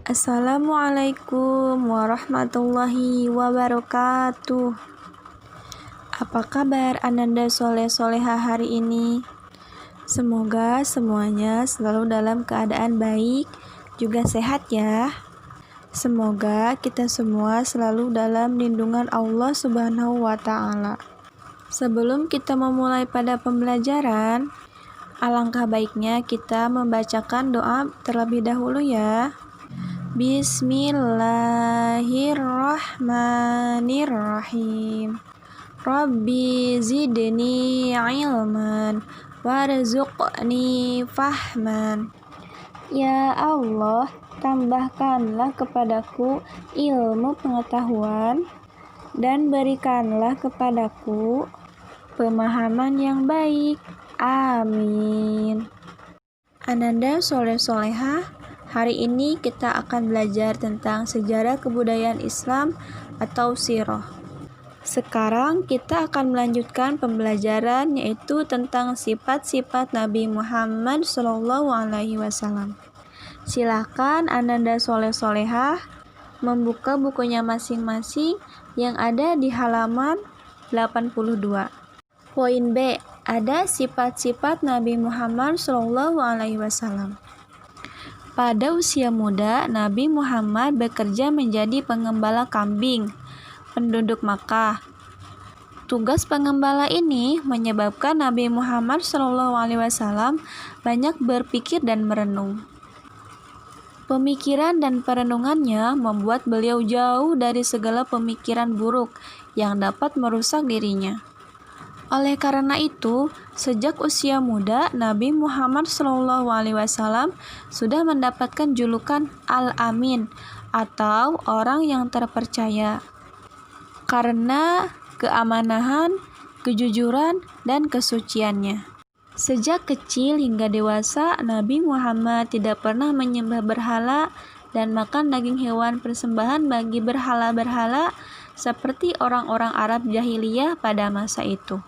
Assalamualaikum warahmatullahi wabarakatuh. Apa kabar Ananda Soleh-Soleha hari ini? Semoga semuanya selalu dalam keadaan baik, juga sehat ya. Semoga kita semua selalu dalam lindungan Allah Subhanahu wa Ta'ala. Sebelum kita memulai pada pembelajaran, alangkah baiknya kita membacakan doa terlebih dahulu ya. Bismillahirrahmanirrahim. Rabbi zidni ilman warzuqni fahman. Ya Allah, tambahkanlah kepadaku ilmu pengetahuan dan berikanlah kepadaku pemahaman yang baik. Amin. Ananda Soleh-Soleha, hari ini kita akan belajar tentang sejarah kebudayaan Islam atau sirah. Sekarang kita akan melanjutkan pembelajaran yaitu tentang sifat-sifat Nabi Muhammad SAW. Silakan Ananda Soleh-Soleha membuka bukunya masing-masing yang ada di halaman 82. Poin B, ada sifat-sifat Nabi Muhammad SAW. Pada usia muda, Nabi Muhammad bekerja menjadi pengembala kambing penduduk Makkah. Tugas pengembala ini menyebabkan Nabi Muhammad SAW banyak berpikir dan merenung. Pemikiran dan perenungannya membuat beliau jauh dari segala pemikiran buruk yang dapat merusak dirinya. Oleh karena itu, sejak usia muda, Nabi Muhammad SAW sudah mendapatkan julukan Al-Amin atau orang yang terpercaya karena keamanahan, kejujuran, dan kesuciannya. Sejak kecil hingga dewasa, Nabi Muhammad tidak pernah menyembah berhala dan makan daging hewan persembahan bagi berhala-berhala seperti orang-orang Arab jahiliyah pada masa itu.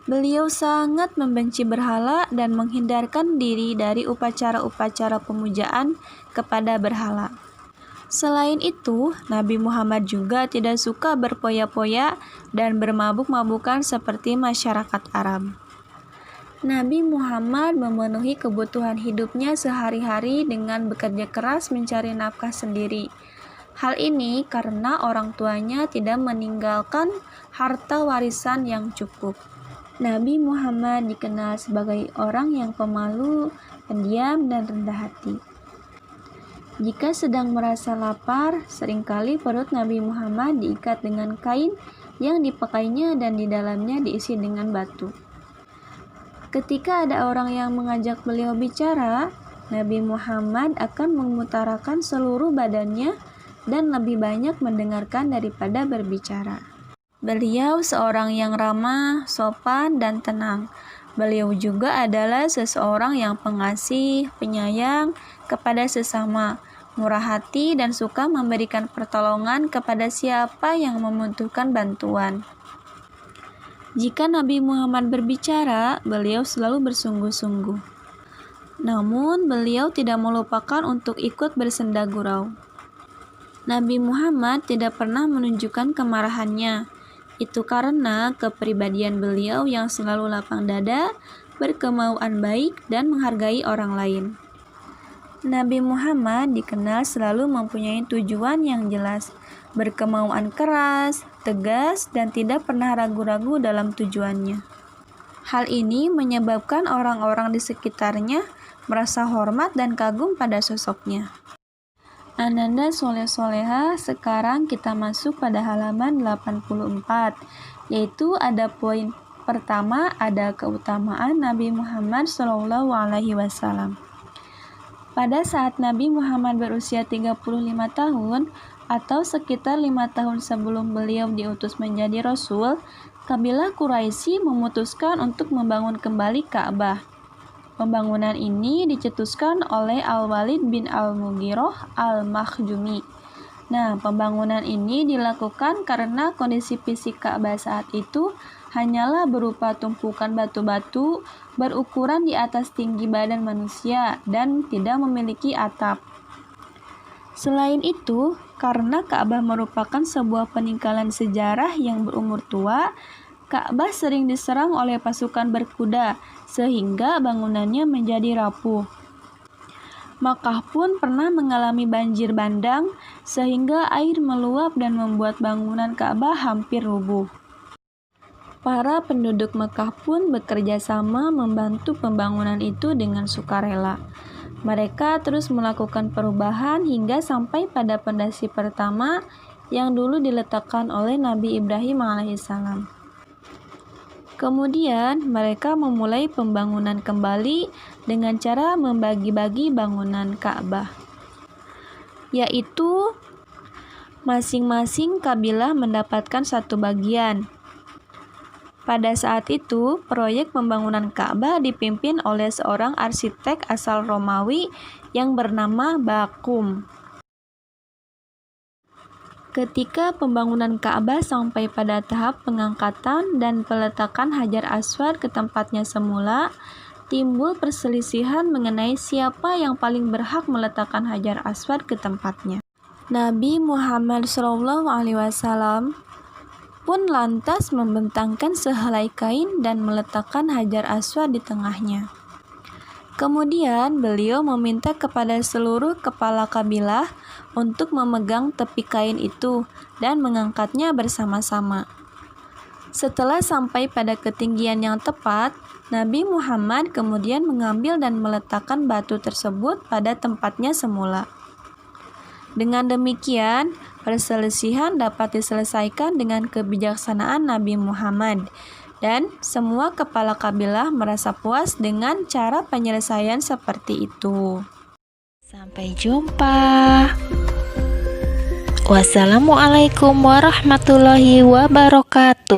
Beliau sangat membenci berhala dan menghindarkan diri dari upacara-upacara pemujaan kepada berhala. Selain itu, Nabi Muhammad juga tidak suka berpoya-poya dan bermabuk-mabukan seperti masyarakat Arab. Nabi Muhammad memenuhi kebutuhan hidupnya sehari-hari dengan bekerja keras mencari nafkah sendiri. Hal ini karena orang tuanya tidak meninggalkan harta warisan yang cukup. Nabi Muhammad dikenal sebagai orang yang pemalu, pendiam, dan rendah hati. Jika sedang merasa lapar, seringkali perut Nabi Muhammad diikat dengan kain yang dipakainya dan di dalamnya diisi dengan batu. Ketika ada orang yang mengajak beliau bicara, Nabi Muhammad akan mengutarakan seluruh badannya dan lebih banyak mendengarkan daripada berbicara. Beliau seorang yang ramah, sopan, dan tenang. Beliau juga adalah seseorang yang pengasih, penyayang kepada sesama, murah hati, dan suka memberikan pertolongan kepada siapa yang membutuhkan bantuan. Jika Nabi Muhammad berbicara, beliau selalu bersungguh-sungguh. Namun, beliau tidak melupakan untuk ikut bersenda gurau. Nabi Muhammad tidak pernah menunjukkan kemarahannya. Itu karena kepribadian beliau yang selalu lapang dada, berkemauan baik, dan menghargai orang lain. Nabi Muhammad dikenal selalu mempunyai tujuan yang jelas, berkemauan keras, tegas, dan tidak pernah ragu-ragu dalam tujuannya. Hal ini menyebabkan orang-orang di sekitarnya merasa hormat dan kagum pada sosoknya. Ananda Soleh-Soleha, sekarang kita masuk pada halaman 84, yaitu ada poin pertama, ada keutamaan Nabi Muhammad SAW. Pada saat Nabi Muhammad berusia 35 tahun, atau sekitar 5 tahun sebelum beliau diutus menjadi Rasul, kabilah Quraisy memutuskan untuk membangun kembali Ka'bah. Pembangunan ini dicetuskan oleh Al-Walid bin Al-Mughirah Al-Makhzumi. Nah, pembangunan ini dilakukan karena kondisi fisik Ka'bah saat itu hanyalah berupa tumpukan batu-batu berukuran di atas tinggi badan manusia dan tidak memiliki atap. Selain itu, karena Ka'bah merupakan sebuah peninggalan sejarah yang berumur tua, Ka'bah sering diserang oleh pasukan berkuda, sehingga bangunannya menjadi rapuh. Makkah pun pernah mengalami banjir bandang, sehingga air meluap dan membuat bangunan Ka'bah hampir rubuh. Para penduduk Makkah pun bekerja sama membantu pembangunan itu dengan sukarela. Mereka terus melakukan perubahan hingga sampai pada pondasi pertama yang dulu diletakkan oleh Nabi Ibrahim alaihissalam. Kemudian mereka memulai pembangunan kembali dengan cara membagi-bagi bangunan Ka'bah, yaitu masing-masing kabilah mendapatkan satu bagian. Pada saat itu, proyek pembangunan Ka'bah dipimpin oleh seorang arsitek asal Romawi yang bernama Bakum. Ketika pembangunan Ka'bah sampai pada tahap pengangkatan dan peletakan Hajar Aswad ke tempatnya semula, timbul perselisihan mengenai siapa yang paling berhak meletakkan Hajar Aswad ke tempatnya. Nabi Muhammad SAW pun lantas membentangkan sehelai kain dan meletakkan Hajar Aswad di tengahnya. Kemudian beliau meminta kepada seluruh kepala kabilah untuk memegang tepi kain itu dan mengangkatnya bersama-sama. Setelah sampai pada ketinggian yang tepat, Nabi Muhammad kemudian mengambil dan meletakkan batu tersebut pada tempatnya semula. Dengan demikian, perselisihan dapat diselesaikan dengan kebijaksanaan Nabi Muhammad, dan semua kepala kabilah merasa puas dengan cara penyelesaian seperti itu. Sampai jumpa. Wassalamualaikum warahmatullahi wabarakatuh.